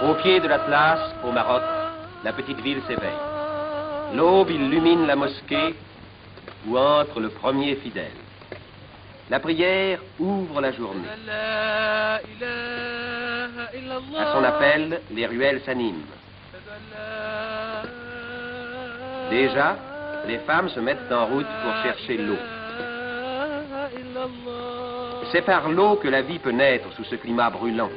Au pied de l'Atlas, au Maroc, la petite ville s'éveille. L'aube illumine la mosquée où entre le premier fidèle. La prière ouvre la journée. À son appel, les ruelles s'animent. Déjà, les femmes se mettent en route pour chercher l'eau. C'est par l'eau que la vie peut naître sous ce climat brûlant.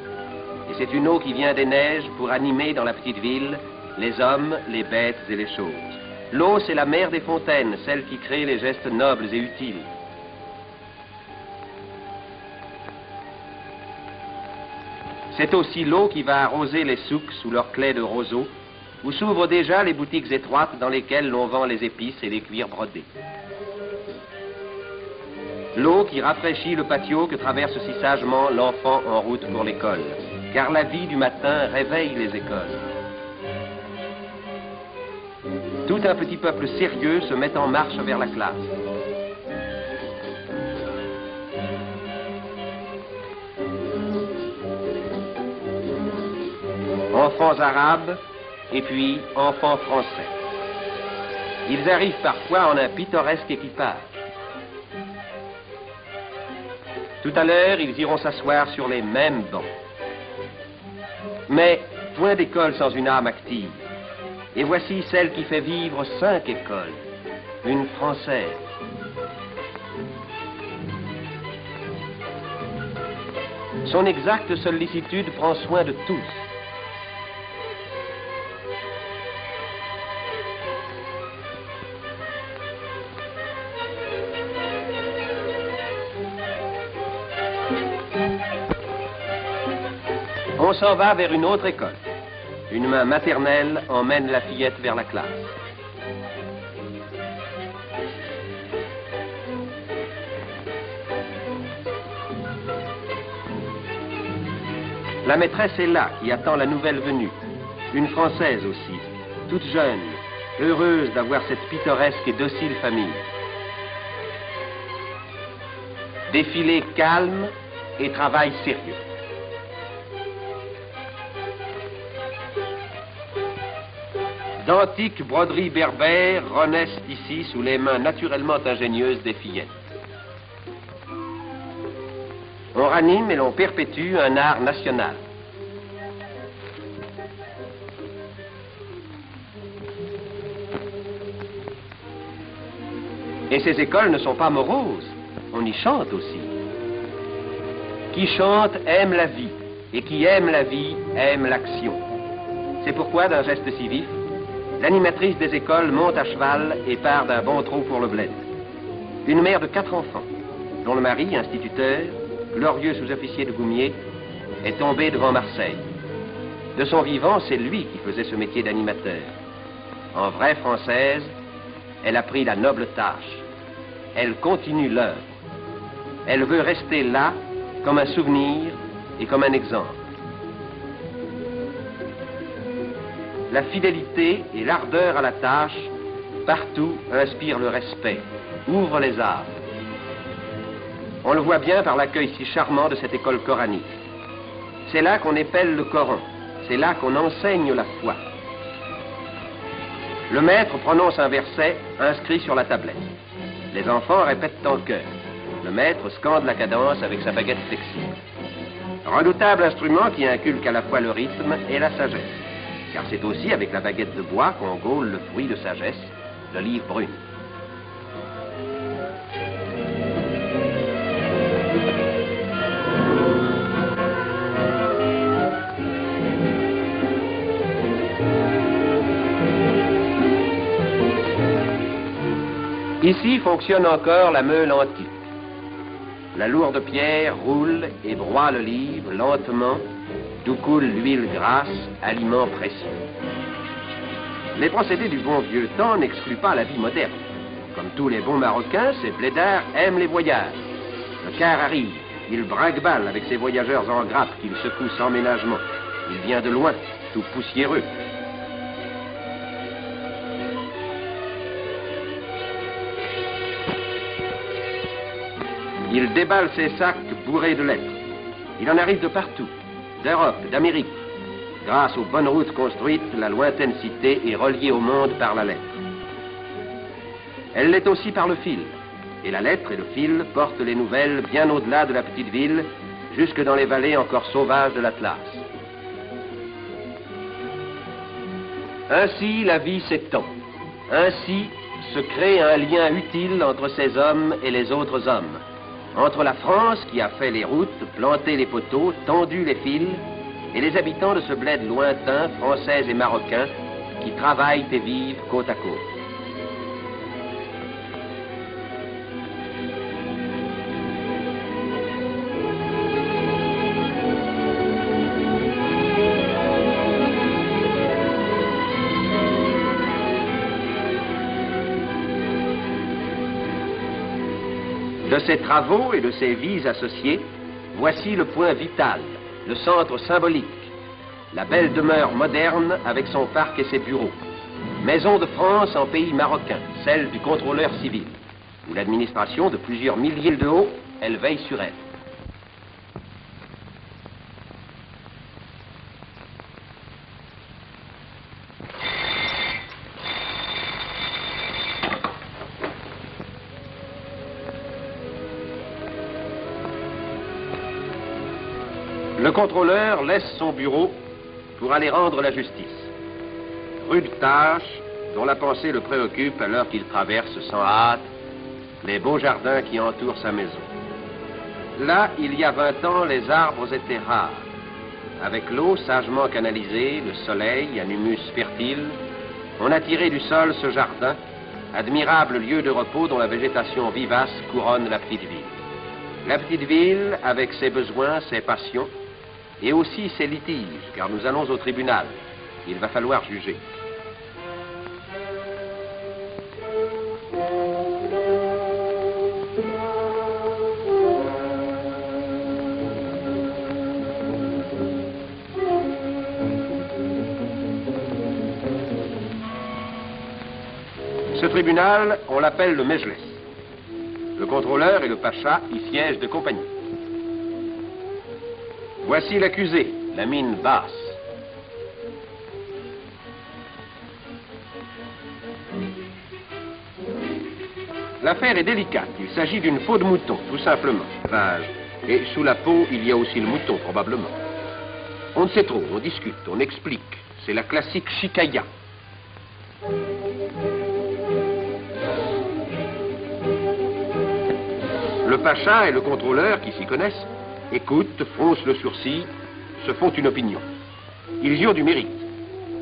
Et c'est une eau qui vient des neiges pour animer dans la petite ville les hommes, les bêtes et les choses. L'eau, c'est la mère des fontaines, celle qui crée les gestes nobles et utiles. C'est aussi l'eau qui va arroser les souks sous leurs claies de roseaux, où s'ouvrent déjà les boutiques étroites dans lesquelles l'on vend les épices et les cuirs brodés. L'eau qui rafraîchit le patio que traverse si sagement l'enfant en route pour l'école, car la vie du matin réveille les écoles. Tout un petit peuple sérieux se met en marche vers la classe. Enfants arabes et puis enfants français. Ils arrivent parfois en un pittoresque équipage. Tout à l'heure, ils iront s'asseoir sur les mêmes bancs. Mais point d'école sans une âme active. Et voici celle qui fait vivre 5 écoles, une française. Son exacte sollicitude prend soin de tous. On s'en va vers une autre école. Une main maternelle emmène la fillette vers la classe. La maîtresse est là, qui attend la nouvelle venue. Une Française aussi, toute jeune, heureuse d'avoir cette pittoresque et docile famille. Défilé calme et travail sérieux. D'antiques broderies berbères renaissent ici sous les mains naturellement ingénieuses des fillettes. On ranime et l'on perpétue un art national. Et ces écoles ne sont pas moroses, on y chante aussi. Qui chante aime la vie, et qui aime la vie aime l'action. C'est pourquoi, d'un geste si vif, l'animatrice des écoles monte à cheval et part d'un bon trot pour le bled. Une mère de 4 enfants, dont le mari, instituteur, glorieux sous-officier de Goumier, est tombé devant Marseille. De son vivant, c'est lui qui faisait ce métier d'animateur. En vraie Française, elle a pris la noble tâche. Elle continue l'œuvre. Elle veut rester là comme un souvenir et comme un exemple. La fidélité et l'ardeur à la tâche, partout, inspirent le respect, ouvrent les âmes. On le voit bien par l'accueil si charmant de cette école coranique. C'est là qu'on épelle le Coran, c'est là qu'on enseigne la foi. Le maître prononce un verset inscrit sur la tablette. Les enfants répètent en chœur. Le maître scande la cadence avec sa baguette flexible. Redoutable instrument qui inculque à la fois le rythme et la sagesse. Car c'est aussi avec la baguette de bois qu'on gaule le fruit de sagesse, l'olive brune. Ici fonctionne encore la meule antique. La lourde pierre roule et broie l'olive lentement, d'où coule l'huile grasse, aliment précieux. Les procédés du bon vieux temps n'excluent pas la vie moderne. Comme tous les bons Marocains, ces blédards aiment les voyages. Le car arrive, il brinque-balle avec ses voyageurs en grappe qu'il secoue sans ménagement. Il vient de loin, tout poussiéreux. Il déballe ses sacs bourrés de lettres. Il en arrive de partout, d'Europe, d'Amérique. Grâce aux bonnes routes construites, la lointaine cité est reliée au monde par la lettre. Elle l'est aussi par le fil. Et la lettre et le fil portent les nouvelles bien au-delà de la petite ville, jusque dans les vallées encore sauvages de l'Atlas. Ainsi, la vie s'étend. Ainsi se crée un lien utile entre ces hommes et les autres hommes. Entre la France qui a fait les routes, planté les poteaux, tendu les fils, et les habitants de ce bled lointain, français et marocains, qui travaillent et vivent côte à côte. De ces travaux et de ces vies associées, voici le point vital, le centre symbolique, la belle demeure moderne avec son parc et ses bureaux. Maison de France en pays marocain, celle du contrôleur civil, où l'administration de plusieurs milliers de haut, elle veille sur elle. Le contrôleur laisse son bureau pour aller rendre la justice. Rude tâche dont la pensée le préoccupe alors qu'il traverse sans hâte les beaux jardins qui entourent sa maison. Là, il y a 20 ans, les arbres étaient rares. Avec l'eau sagement canalisée, le soleil, un humus fertile, on a tiré du sol ce jardin, admirable lieu de repos dont la végétation vivace couronne la petite ville. La petite ville, avec ses besoins, ses passions, et aussi ses litiges, car nous allons au tribunal. Il va falloir juger. Ce tribunal, on l'appelle le Mejlis. Le contrôleur et le pacha y siègent de compagnie. Voici l'accusé, la mine basse. L'affaire est délicate. Il s'agit d'une peau de mouton, tout simplement. Et sous la peau, il y a aussi le mouton, probablement. On ne sait trop, on discute, on explique. C'est la classique chicaya. Le pacha et le contrôleur, qui s'y connaissent, écoutent, froncent le sourcil, se font une opinion. Ils y ont du mérite.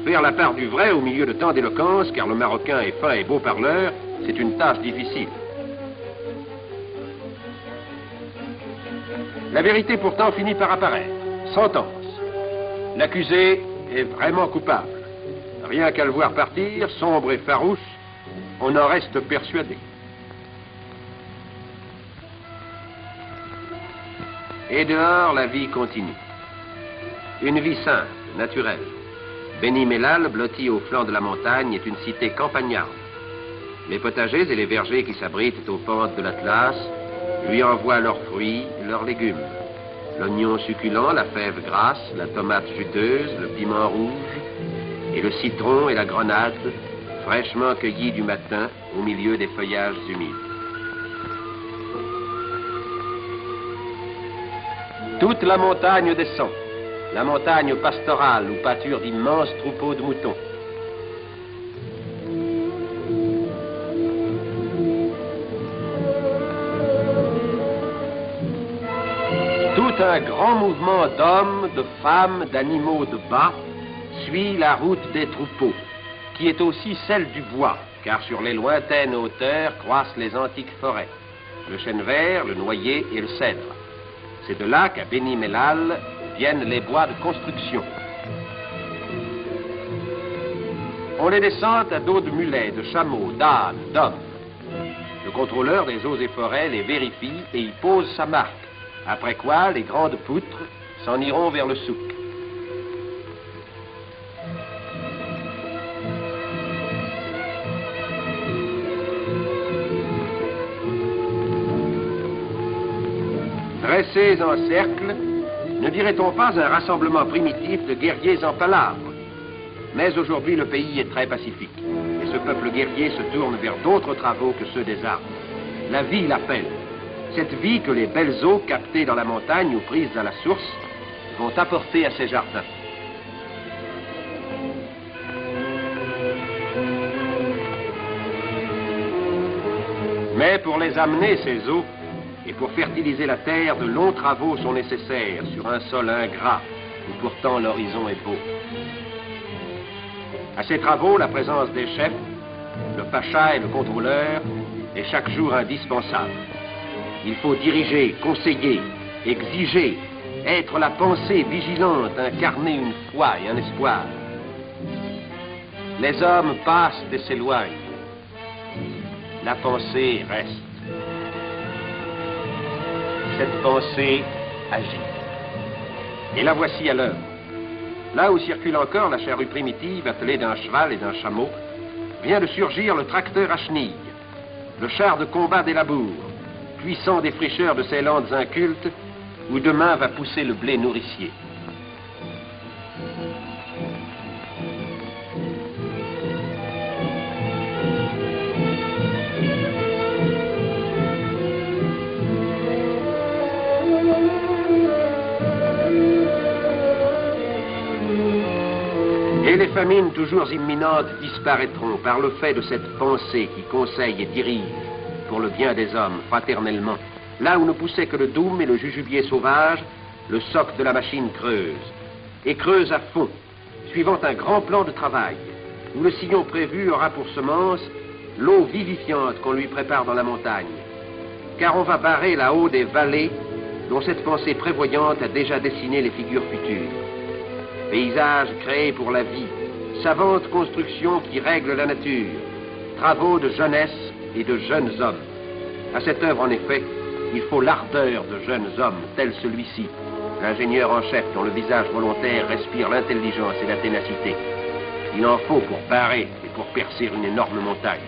Faire la part du vrai au milieu de tant d'éloquence, car le Marocain est fin et beau parleur, c'est une tâche difficile. La vérité pourtant finit par apparaître. Sentence. L'accusé est vraiment coupable. Rien qu'à le voir partir, sombre et farouche, on en reste persuadé. Et dehors, la vie continue. Une vie simple, naturelle. Beni Mellal, blotti au flanc de la montagne, est une cité campagnarde. Les potagers et les vergers qui s'abritent aux pentes de l'Atlas lui envoient leurs fruits, leurs légumes. L'oignon succulent, la fève grasse, la tomate juteuse, le piment rouge, et le citron et la grenade, fraîchement cueillis du matin au milieu des feuillages humides. Toute la montagne descend, la montagne pastorale où pâturent d'immenses troupeaux de moutons. Tout un grand mouvement d'hommes, de femmes, d'animaux de bas suit la route des troupeaux, qui est aussi celle du bois, car sur les lointaines hauteurs croissent les antiques forêts, le chêne vert, le noyer et le cèdre. C'est de là qu'à Beni Mellal viennent les bois de construction. On les descend à dos de mulets, de chameaux, d'ânes, d'hommes. Le contrôleur des eaux et forêts les vérifie et y pose sa marque, après quoi les grandes poutres s'en iront vers le souk. Dressés en cercle, Ne dirait-on pas un rassemblement primitif de guerriers en palabres? Mais aujourd'hui, le pays est très pacifique. Et ce peuple guerrier se tourne vers d'autres travaux que ceux des armes. La vie l'appelle. Cette vie que les belles eaux captées dans la montagne ou prises à la source vont apporter à ces jardins. Mais pour les amener, ces eaux, et pour fertiliser la terre, de longs travaux sont nécessaires sur un sol ingrat, où pourtant l'horizon est beau. À ces travaux, la présence des chefs, le pacha et le contrôleur, est chaque jour indispensable. Il faut diriger, conseiller, exiger, être la pensée vigilante, incarner une foi et un espoir. Les hommes passent et s'éloignent. La pensée reste. Cette pensée agit. Et la voici à l'œuvre. Là où circule encore la charrue primitive attelée d'un cheval et d'un chameau, vient de surgir le tracteur à chenilles, le char de combat des labours, puissant défricheur de ces landes incultes où demain va pousser le blé nourricier. Et les famines toujours imminentes disparaîtront par le fait de cette pensée qui conseille et dirige pour le bien des hommes fraternellement. Là où ne poussait que le doum et le jujubier sauvage, le soc de la machine creuse. Et creuse à fond, suivant un grand plan de travail, où le sillon prévu aura pour semence l'eau vivifiante qu'on lui prépare dans la montagne. Car on va barrer là-haut des vallées dont cette pensée prévoyante a déjà dessiné les figures futures. Paysages créés pour la vie, savantes constructions qui règlent la nature, travaux de jeunesse et de jeunes hommes. À cette œuvre, en effet, il faut l'ardeur de jeunes hommes, tel celui-ci, l'ingénieur en chef dont le visage volontaire respire l'intelligence et la ténacité. Il en faut pour barrer et pour percer une énorme montagne.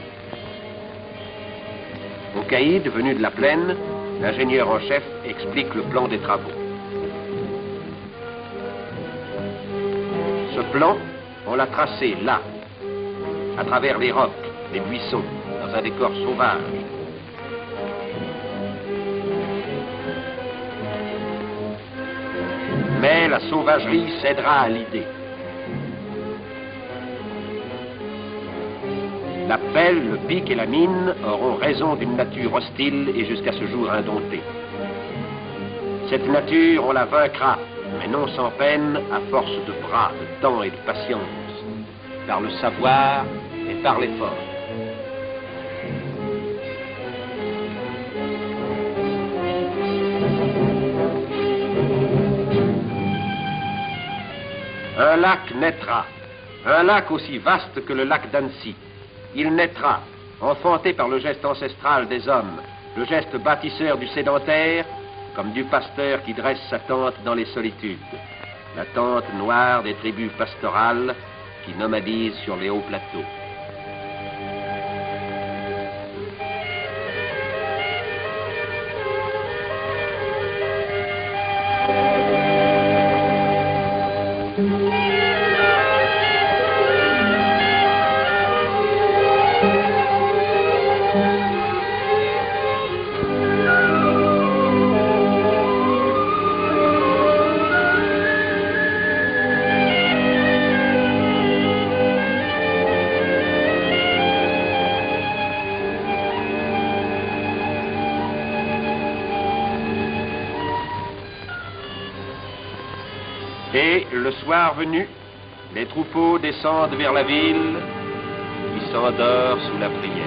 Au caïd, venu de la plaine, l'ingénieur en chef explique le plan des travaux. Ce plan, on l'a tracé là, à travers les rocs, les buissons, dans un décor sauvage. Mais la sauvagerie cédera à l'idée. La pelle, le pic et la mine auront raison d'une nature hostile et jusqu'à ce jour indomptée. Cette nature, on la vaincra, mais non sans peine, à force de bras, de temps et de patience, par le savoir et par l'effort. Un lac naîtra, un lac aussi vaste que le lac d'Annecy. Il naîtra, enfanté par le geste ancestral des hommes, le geste bâtisseur du sédentaire, comme du pasteur qui dresse sa tente dans les solitudes, la tente noire des tribus pastorales qui nomadisent sur les hauts plateaux. Et, le soir venu, les troupeaux descendent vers la ville, qui s'endort sous la prière.